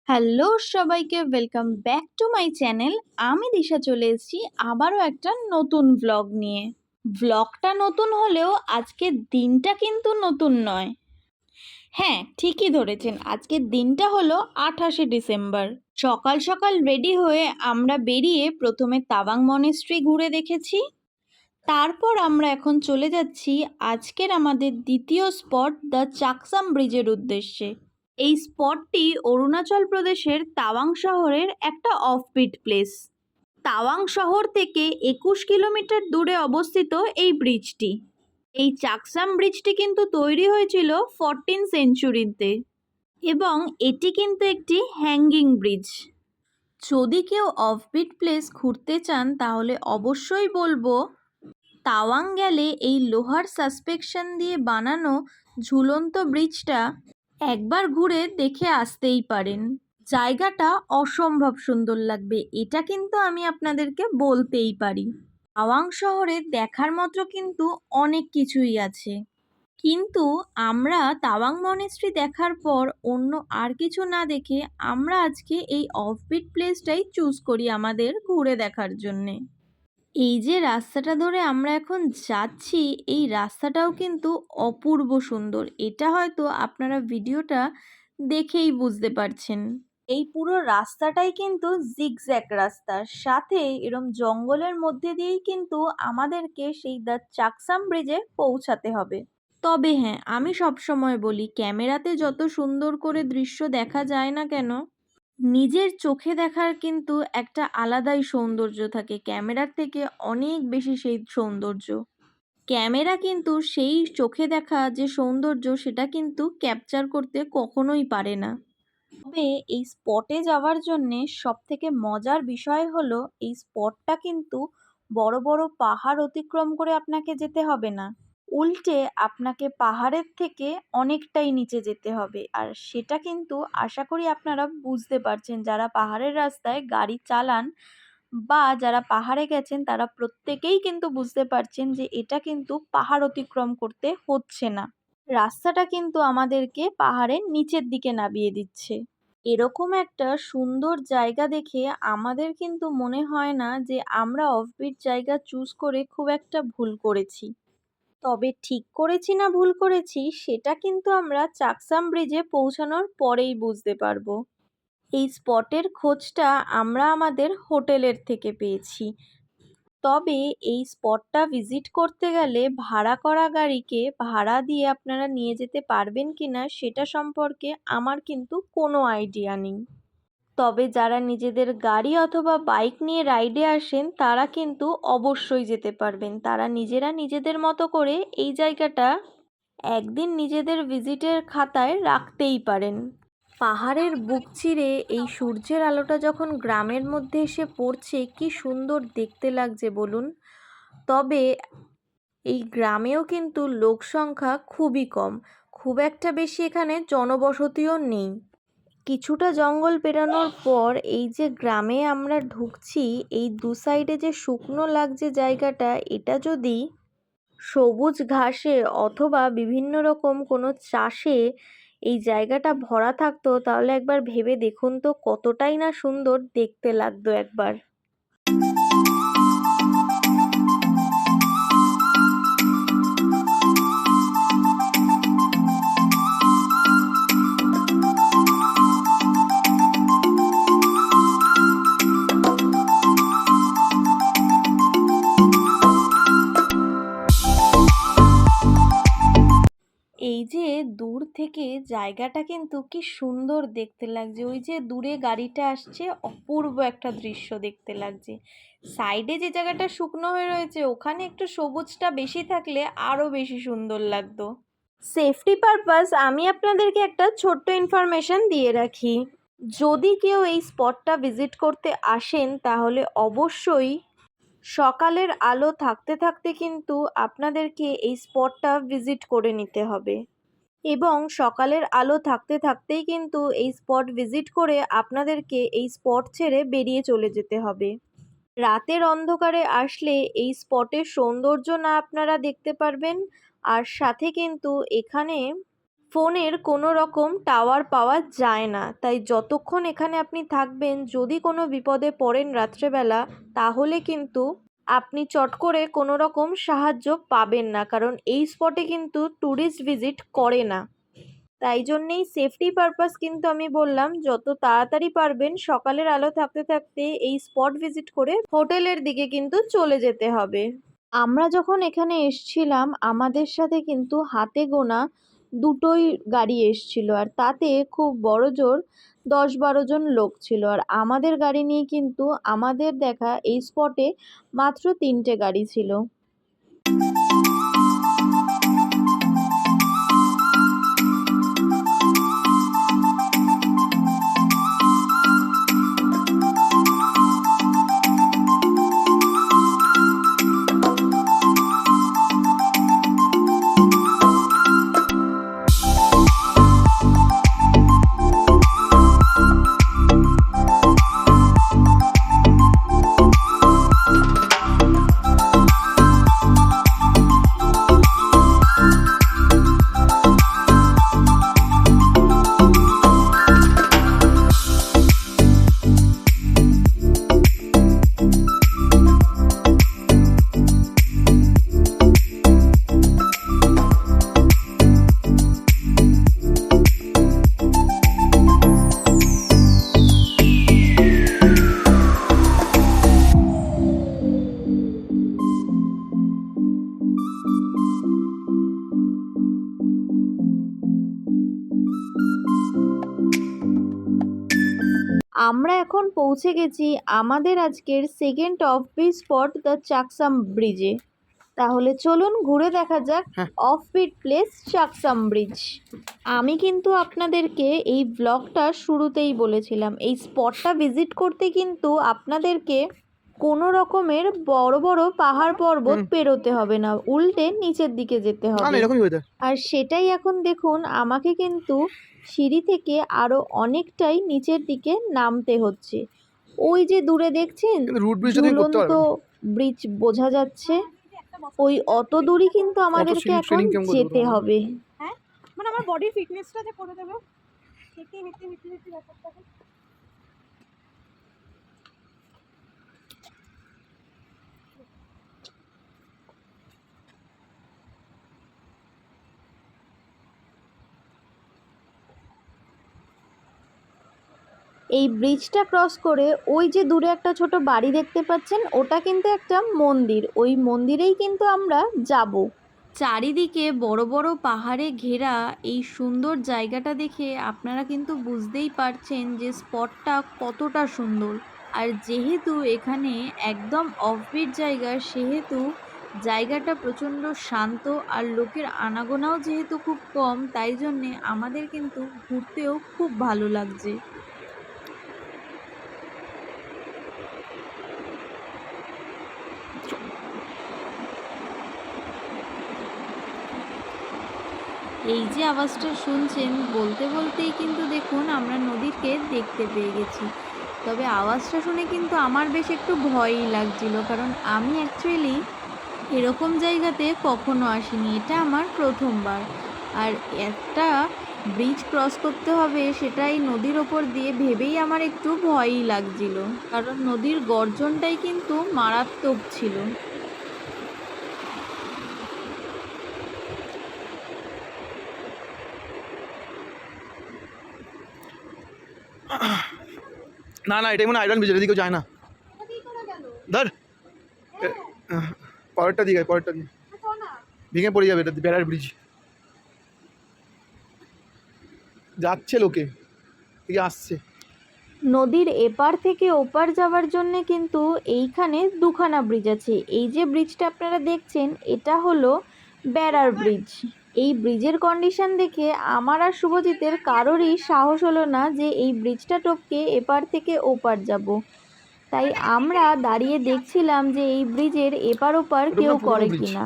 Hello সবাইকে, welcome back to my channel. আমি দিশা চলে এসেছি আবারও একটা নতুন ব্লগ নিয়ে। ব্লগটা নতুন হলেও আজকের দিনটা কিন্তু নতুন নয়। হ্যাঁ, ঠিকই ধরেছেন, আজকের দিনটা হলো 28শে ডিসেম্বর। সকাল সকাল রেডি হয়ে আমরা বেরিয়ে প্রথমে তাওয়াং মনেস্ট্রি ঘুরে দেখেছি। তারপর আমরা এখন চলে যাচ্ছি আজকের আমাদের দ্বিতীয় স্পট দ্য চাকসাম ব্রিজের উদ্দেশ্যে। এই স্পটটি অরুণাচল প্রদেশের তাওয়াং শহরের একটা অফবিট প্লেস। তাওয়াং শহর থেকে 21 কিলোমিটার দূরে অবস্থিত এই ব্রিজটি। এই চাকসাম ব্রিজটি কিন্তু তৈরি হয়েছিল 14th সেঞ্চুরিতে এবং এটি কিন্তু একটি হ্যাঙ্গিং ব্রিজ। যদি কেউ অফবিট প্লেস ঘুরতে চান তাহলে অবশ্যই বলবো তাওয়াং গেলে এই লোহার সাসপেকশন দিয়ে বানানো ঝুলন্ত ব্রিজটা একবার ঘুরে দেখে আসতেই পারেন। জায়গাটা অসম্ভব সুন্দর লাগবে, এটা কিন্তু আমি আপনাদেরকে বলতেই পারি। তাওয়াং শহরে দেখার মতো কিন্তু অনেক কিছুই আছে, কিন্তু আমরা তাওয়াং মনেস্ট্রি দেখার পর অন্য আর কিছু না দেখে আমরা আজকে এই অফবিট প্লেসটাই চুজ করি আমাদের ঘুরে দেখার জন্যে। এই যে রাস্তাটা ধরে আমরা এখন যাচ্ছি, এই রাস্তাটাও কিন্তু অপূর্ব সুন্দর। এটা হয়তো আপনারা ভিডিওটা দেখেই বুঝতে পারছেন। এই পুরো রাস্তাটাই কিন্তু জিগজ্যাগ রাস্তার সাথে এরম জঙ্গলের মধ্যে দিয়েই কিন্তু আমাদেরকে সেই দ্য চাকসাম ব্রিজে পৌঁছাতে হবে। তবে হ্যাঁ, আমি সবসময় বলি ক্যামেরাতে যত সুন্দর করে দৃশ্য দেখা যায় না কেন, নিজের চোখে দেখার কিন্তু একটা আলাদাই সৌন্দর্য থাকে, ক্যামেরার থেকে অনেক বেশি সেই সৌন্দর্য। ক্যামেরা কিন্তু সেই চোখে দেখা যে সৌন্দর্য সেটা কিন্তু ক্যাপচার করতে কখনোই পারে না। তবে এই স্পটে যাওয়ার জন্যে সবথেকে মজার বিষয় হলো এই স্পটটা কিন্তু বড় বড় পাহাড় অতিক্রম করে আপনাকে যেতে হবে না, উল্টে আপনাকে পাহাড়ের থেকে অনেকটাই নিচে যেতে হবে। আর সেটা কিন্তু আশা করি আপনারা বুঝতে পারছেন, যারা পাহাড়ের রাস্তায় গাড়ি চালান বা যারা পাহাড়ে গেছেন তারা প্রত্যেকেই কিন্তু বুঝতে পারছেন যে এটা কিন্তু পাহাড় অতিক্রম করতে হচ্ছে না, রাস্তাটা কিন্তু আমাদেরকে পাহাড়ের নিচের দিকে নামিয়ে দিচ্ছে। এরকম একটা সুন্দর জায়গা দেখে আমাদের কিন্তু মনে হয় না যে আমরা অফবিট জায়গা চুজ করে খুব একটা ভুল করেছি। তবে ঠিক করেছি না ভুল করেছি সেটা কিন্তু আমরা চাকসাম ব্রিজে পৌঁছানোর পরেই বুঝতে পারবো। এই স্পটের খোঁজটা আমরা আমাদের হোটেলের থেকে পেয়েছি। তবে এই স্পটটা ভিজিট করতে গেলে ভাড়া করা গাড়িকে ভাড়া দিয়ে আপনারা নিয়ে যেতে পারবেন কিনা সেটা সম্পর্কে আমার কিন্তু কোনো আইডিয়া নেই। তবে যারা নিজেদের গাড়ি অথবা বাইক নিয়ে রাইডে আসেন তারা কিন্তু অবশ্যই যেতে পারবেন, তারা নিজেরা নিজেদের মতো করে এই জায়গাটা একদিন নিজেদের ভিজিটের খাতায় রাখতেই পারেন। পাহাড়ের বুক চিরে এই সূর্যের আলোটা যখন গ্রামের মধ্যে এসে পড়ছে কি সুন্দর দেখতে লাগছে বলুন। তবে এই গ্রামেও কিন্তু লোক সংখ্যা খুবই কম, খুব একটা বেশি এখানে জনবসতিও নেই। কিছুটা জঙ্গল পেরোনোর পর এই যে গ্রামে আমরা ঢুকছি, এই দু সাইডে যে শুকনো লাগছে জায়গাটা, এটা যদি সবুজ ঘাসে অথবা বিভিন্ন রকম কোনো চাষে এই জায়গাটা ভরা থাকতো তাহলে একবার ভেবে দেখুন তো কতটাই না সুন্দর দেখতে লাগতো একবার। এই যে দূর থেকে জায়গাটা কিন্তু কি সুন্দর দেখতে লাগছে, ওই যে দূরে গাড়িটা আসছে, অপূর্ব একটা দৃশ্য দেখতে লাগছে। সাইডে যে জায়গাটা শুকনো হয়ে রয়েছে ওখানে একটু সবুজটা বেশি থাকলে আরও বেশি সুন্দর লাগতো। সেফটি পারপাস আমি আপনাদেরকে একটা ছোট্ট ইনফরমেশন দিয়ে রাখি, যদি কেউ এই স্পটটা ভিজিট করতে আসেন তাহলে অবশ্যই সকালের আলো থাকতে থাকতে কিন্তু আপনাদেরকে এই স্পটটা ভিজিট করে নিতে হবে এবং সকালের আলো থাকতে থাকতেই কিন্তু এই স্পট ভিজিট করে আপনাদেরকে এই স্পট ছেড়ে বেরিয়ে চলে যেতে হবে। রাতের অন্ধকারে আসলে এই স্পটের সৌন্দর্য না আপনারা দেখতে পারবেন, আর সাথে কিন্তু এখানে ফোনের কোনো রকম টাওয়ার পাওয়া যায় না, তাই যতক্ষণ এখানে আপনি থাকবেন, যদি কোনো বিপদে পড়েন রাত্রেবেলা, তাহলে কিন্তু আপনি চট করে কোনো রকম সাহায্য পাবেন না, কারণ এই স্পটে কিন্তু ট্যুরিস্ট ভিজিট করে না। তাই জন্যেই সেফটি পারপাস কিন্তু আমি বললাম যত তাড়াতাড়ি পারবেন সকালের আলো থাকতে থাকতে এই স্পট ভিজিট করে হোটেলের দিকে কিন্তু চলে যেতে হবে। আমরা যখন এখানে এসছিলাম আমাদের সাথে কিন্তু হাতে গোনা দুটোই গাড়ি এসছিল, আর তাতে খুব বড়জোর 10-12 জন লোক ছিল, আর আমাদের গাড়ি নিয়ে কিন্তু আমাদের দেখা এই স্পটে মাত্র 3টে গাড়ি ছিল। আমরা এখন পৌঁছে গেছি আমাদের আজকের second offbeat spot the Chaksam ব্রিজে। তাহলে চলুন ঘুরে দেখা যাক offbeat place Chaksam bridge. আমি কিন্তু আপনাদেরকে এই ব্লগটা শুরুতেই বলেছিলাম এই স্পটটা ভিজিট করতে কিন্তু আপনাদেরকে কোনো রকমের বড় বড় পাহাড় পর্বত পেরোতে হবে না, উল্টে নিচের দিকে যেতে হবে। আর সেটাই এখন দেখুন আমাকে কিন্তু সিঁড়ি থেকে আরো অনেকটাই নিচের দিকে নামতে হচ্ছে। ওই যে দূরে দেখছেন ঝুলন্ত ব্রিজ বোঝা যাচ্ছে, ওই অত দূরই কিন্তু আমাদেরকে এখন যেতে হবে। হ্যাঁ মানে আমার বডির ফিটনেসটা যে করে দেবে হেঁটে হেঁটে হেঁটে হেঁটে ব্যাপারটা। এই ব্রিজটা ক্রস করে ওই যে দূরে একটা ছোট বাড়ি দেখতে পাচ্ছেন, ওটা কিন্তু একটা মন্দির, ওই মন্দিরেই কিন্তু আমরা যাব। চারিদিকে বড় বড় পাহাড়ে ঘেরা এই সুন্দর জায়গাটা দেখে আপনারা কিন্তু বুঝতেই পারছেন যে স্পটটা কতটা সুন্দর। আর যেহেতু এখানে একদম অফবিট জায়গা, সেহেতু জায়গাটা প্রচণ্ড শান্ত, আর লোকের আনাগোনাও যেহেতু খুব কম, তাই জন্যে আমাদের কিন্তু ঘুরতেও খুব ভালো লাগছে। এই যে আওয়াজটা শুনছেন, বলতে বলতেই কিন্তু দেখুন আমরা নদীকে দেখতে পেয়ে গেছি। তবে আওয়াজটা শুনে কিন্তু আমার বেশ একটু ভয়ই লাগছিল, কারণ আমি অ্যাকচুয়ালি এরকম জায়গাতে কখনো আসিনি, এটা আমার প্রথমবার। আর একটা ব্রিজ ক্রস করতে হবে সেটাই নদীর ওপর দিয়ে ভেবেই আমার একটু ভয়ই লাগছিল, কারণ নদীর গর্জনটাই কিন্তু মারাত্মক ছিল। না না এটাই মনে আয়রন ব্রিজ, এদিকেও যায় না। ধর পরেরটা দিকে, পরেরটা দিকে ভেঙে পড়ে যাবে, এটা বেড়ার ব্রিজ যাচ্ছে, লোকে দিকে আসছে। নদীর এপার থেকে ওপার যাওয়ার জন্য কিন্তু এইখানে দুখানা ব্রিজ আছে। এই যে ব্রিজটা আপনারা দেখছেন এটা হলো বেড়ার ব্রিজ। এই ব্রিজের কন্ডিশন দেখে আমার আর শুভজিতের কারোরই সাহস হলো না যে এই ব্রিজটা টপকে এপার থেকে ওপার যাব। তাই আমরা দাঁড়িয়ে দেখছিলাম যে এই ব্রিজের এপার ওপার কেউ করে কিনা।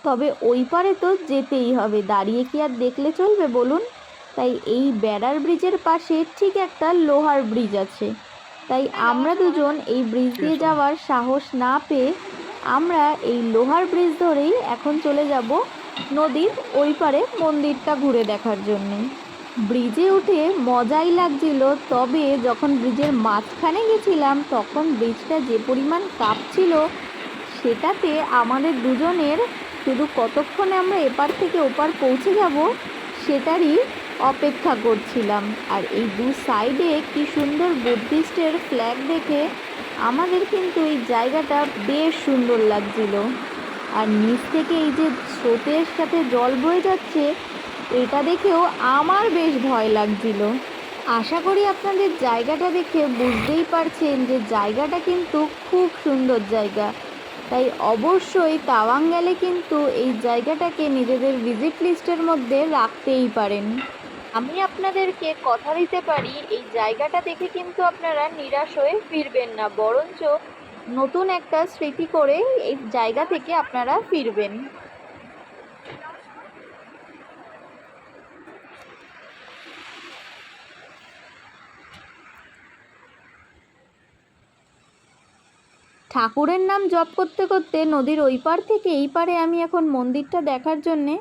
তবে ওই পারে তো যেতেই হবে, দাঁড়িয়ে কি আর দেখলে চলবে বলুন। তাই এই বেড়ার ব্রিজের পাশে ঠিক একটা লোহার ব্রিজ আছে, তাই আমরা দুজন এই ব্রিজ দিয়ে যাওয়ার সাহস না পেয়ে আমরা এই লোহার ব্রিজ ধরেই এখন চলে যাব নদীর ওই পারে মন্দিরটা ঘুরে দেখার জন্যে। ব্রিজে উঠে মজাই লাগছিল, তবে যখন ব্রিজের মাঝখানে গেছিলাম তখন ব্রিজটা যে পরিমাণ কাঁপছিল, সেটাতে আমাদের দুজনের শুধু কতক্ষণে আমরা এপার থেকে ওপার পৌঁছে যাব সেটারই অপেক্ষা করছিলাম। আর এই দু সাইডে কি সুন্দর বুদ্ধিস্টের ফ্ল্যাগ দেখে আমাদের কিন্তু এই জায়গাটা বেশ সুন্দর লাগছিল। আর নিচ থেকে এই যে স্রোতের সাথে জল বয়ে যাচ্ছে, এটা দেখেও আমার বেশ ভয় লাগছিল। আশা করি আপনাদের জায়গাটা দেখে বুঝতেই পারছেন যে জায়গাটা কিন্তু খুব সুন্দর জায়গা। তাই অবশ্যই তাওয়াং গেলে কিন্তু এই জায়গাটাকে নিজেদের ভিজিট লিস্টের মধ্যে রাখতেই পারেন। আমি আপনাদেরকে কথা দিতে পারি, এই জায়গাটা দেখে কিন্তু আপনারা নিরাশ হয়ে ফিরবেন না, বরঞ্চ নতুন একটা স্মৃতি করে এই জায়গা থেকে আপনারা ফিরবেন। ঠাকুরের নাম জপ করতে করতে নদীর ওই পার থেকে এই পারে আমি এখন মন্দিরটা দেখার জন্যে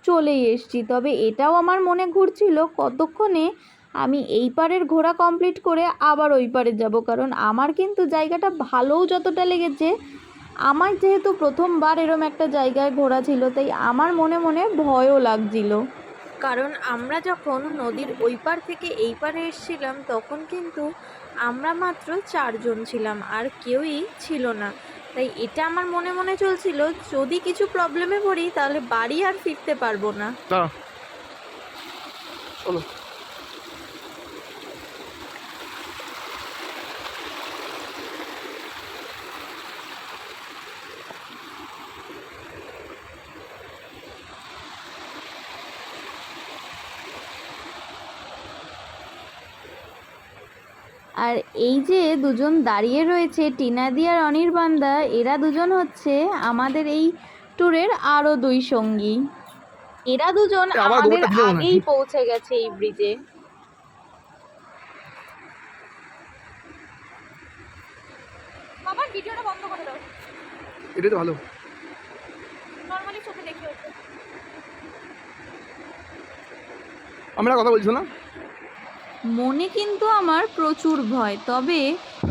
চলেই এসেছি। তবে এটাও আমার মনে ঘুরছিল কতক্ষণে আমি এই পারের ঘোরা কমপ্লিট করে আবার ওই পারে যাব, কারণ আমার কিন্তু জায়গাটা ভালোও যতটা লেগেছে, আমার যেহেতু প্রথমবার এরম একটা জায়গায় ঘোরা ছিল, তাই আমার মনে মনে ভয়ও লাগছিল। কারণ আমরা যখন নদীর ওই পার থেকে এই পারে এসেছিলাম তখন কিন্তু আমরা মাত্র 4 জন ছিলাম, আর কেউই ছিল না। তাই এটা আমার মনে মনে চলছিল, যদি কিছু প্রবলেমে পড়ি তাহলে বাড়ি আর ফিরতে পারবো না। চলো। আর এই যে দুজন দাঁড়িয়ে রয়েছে, টিনাদি আর অনির্বাণদা, এরা দুজন হচ্ছে আমাদের এই ট্যুরের আরও 2 সঙ্গী। এরা দুজন আমাদের আগেই পৌঁছে গেছে এই ব্রিজে। বাবা ভিডিওটা বন্ধ করে দাও, এটাই তো ভালো। নরমালি চোখে দেখি ওকে। আমরা কথা বলছো না? মনে কিন্তু আমার প্রচুর ভয়, তবে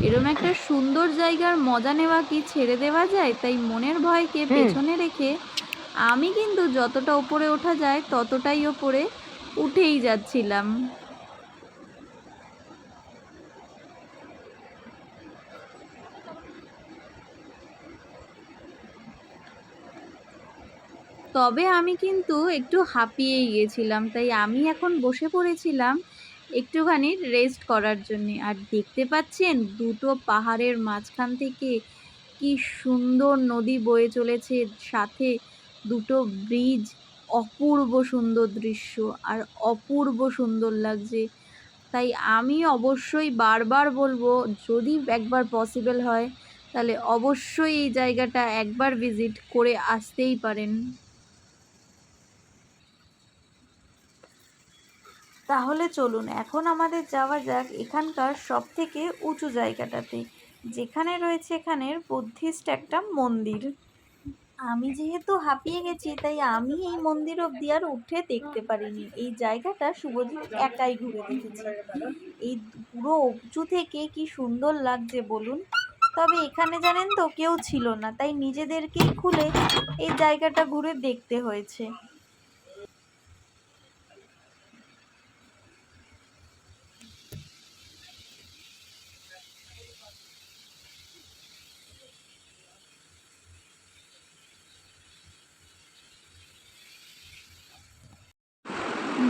এরম একটা সুন্দর জায়গার মজা নেওয়া কি ছেড়ে দেওয়া যায়? তাই মনের ভয়কে পেছনে রেখে আমি কিন্তু যতটা উপরে ওঠা যায় ততটাই ওপরে উঠেই যাচ্ছিলাম। তবে আমি কিন্তু একটু হাঁপিয়েই গেছিলাম, তাই আমি এখন বসে পড়েছিলাম একটুখানি রেস্ট করার জন্যে। আর দেখতে পাচ্ছেন দুটো পাহাড়ের মাঝখান থেকে কি সুন্দর নদী বয়ে চলেছে, সাথে দুটো ব্রিজ, অপূর্ব সুন্দর দৃশ্য আর অপূর্ব সুন্দর লাগছে। তাই আমি অবশ্যই বারবার বলবো, যদি একবার পসিবল হয় তাহলে অবশ্যই এই জায়গাটা একবার ভিজিট করে আসতেই পারেন। তাহলে চলুন এখন আমাদের যাওয়া যাক এখানকার সব থেকে উঁচু জায়গাটাতে, যেখানে রয়েছে এখানের বুদ্ধিস্ট একটা মন্দির। আমি যেহেতু হাঁপিয়ে গেছি তাই আমি এই মন্দির অবধি আর উঠে দেখতে পারিনি। এই জায়গাটা শুভজিৎ একাই ঘুরে দেখেছে। এই পুরো উঁচু থেকে কি সুন্দর লাগছে বলুন। তবে এখানে জানেন তো কেউ ছিল না, তাই নিজেদেরকেই খুলে এই জায়গাটা ঘুরে দেখতে হয়েছে।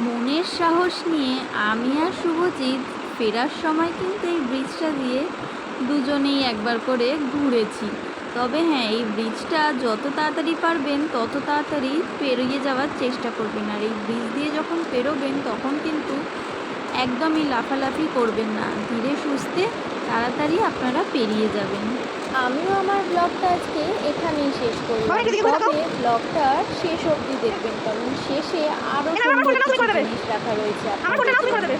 মনের সাহস নিয়ে আমি আর শুভজিৎ ফেরার সময় কিন্তু এই ব্রিজটা দিয়ে দুজনেই একবার করে ঘুরেছি। তবে হ্যাঁ, এই ব্রিজটা যত তাড়াতাড়ি পারবেন তত তাড়াতাড়ি পেরিয়ে যাওয়ার চেষ্টা করবেন। আর এই ব্রিজ দিয়ে যখন পেরোবেন তখন কিন্তু একদমই লাফালাফি করবেন না, ধীরে সুস্থে তাড়াতাড়ি আপনারা পেরিয়ে যাবেন। আমিও আমার ব্লগটা আজকে এখানেই শেষ করলাম, তবে ব্লগটা শেষ অবধি দেখবেন, কারণ শেষে আরও সুন্দর কিছু জিনিস রাখা রয়েছে আপনাদের জন্য।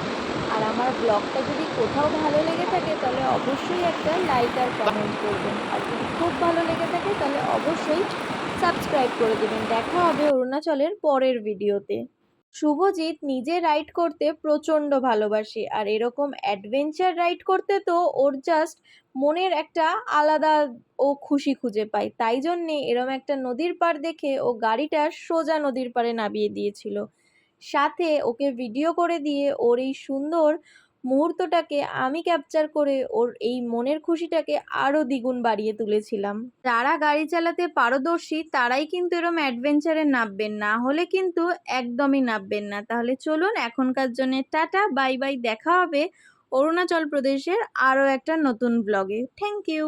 আর আমার ব্লগটা যদি কোথাও ভালো লেগে থাকে তাহলে অবশ্যই একটা লাইক আর কমেন্ট করবেন, আর যদি খুব ভালো লেগে থাকে তাহলে অবশ্যই সাবস্ক্রাইব করে দেবেন। দেখা হবে অরুণাচলের পরের ভিডিওতে। শুভজিৎ নিজে রাইড করতে প্রচণ্ড ভালোবাসে, আর এরকম অ্যাডভেঞ্চার রাইড করতে তো ওর জাস্ট মনের একটা আলাদা ও খুশি খুঁজে পায়। তাই জন্যে এরম একটা নদীর পাড় দেখে ও গাড়িটা সোজা নদীর পাড়ে নামিয়ে দিয়েছিল। সাথে ওকে ভিডিও করে দিয়ে ওর এই সুন্দর মুহূর্তটাকে আমি ক্যাপচার করে ওর এই মনের খুশিটাকে আরও দ্বিগুণ বাড়িয়ে তুলেছিলাম। যারা গাড়ি চালাতে পারদর্শী তারাই কিন্তু এরম অ্যাডভেঞ্চারে নামবেন, না হলে কিন্তু একদমই নামবেন না। তাহলে চলুন এখনকার জন্য টাটা, বাই বাই, দেখা হবে অরুণাচল প্রদেশের আরও একটা নতুন ব্লগে। Thank you.